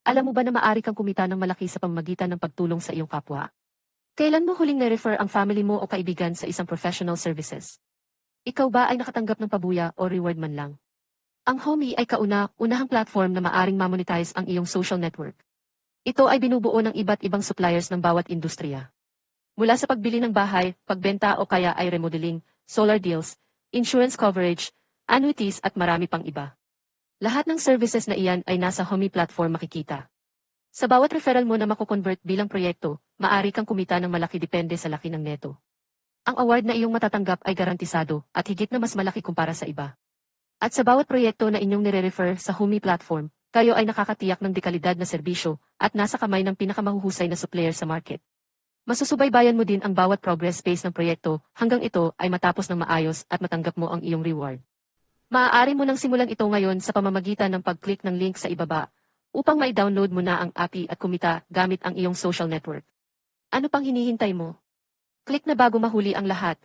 Alam mo ba na maaari kang kumita ng malaki sa pamamagitan ng pagtulong sa iyong kapwa? Kailan mo huling na-refer ang family mo o kaibigan sa isang professional services? Ikaw ba ay nakatanggap ng pabuya o reward man lang? Ang Homey ay unahang platform na maaring mamonetize ang iyong social network. Ito ay binubuo ng iba't ibang suppliers ng bawat industriya. Mula sa pagbili ng bahay, pagbenta o kaya ay remodeling, solar deals, insurance coverage, annuities at marami pang iba. Lahat ng services na iyan ay nasa Homey platform makikita. Sa bawat referral mo na makukonvert bilang proyekto, maaari kang kumita ng malaki depende sa laki ng neto. Ang award na iyong matatanggap ay garantisado at higit na mas malaki kumpara sa iba. At sa bawat proyekto na inyong nire-refer sa Homey platform, kayo ay nakakatiyak ng dekalidad na serbisyo at nasa kamay ng pinakamahuhusay na supplier sa market. Masusubaybayan mo din ang bawat progress phase ng proyekto hanggang ito ay matapos ng maayos at matanggap mo ang iyong reward. Maaari mo nang simulan ito ngayon sa pamamagitan ng pag-click ng link sa ibaba upang mai-download mo na ang API at kumita gamit ang iyong social network. Ano pang hinihintay mo? Click na bago mahuli ang lahat.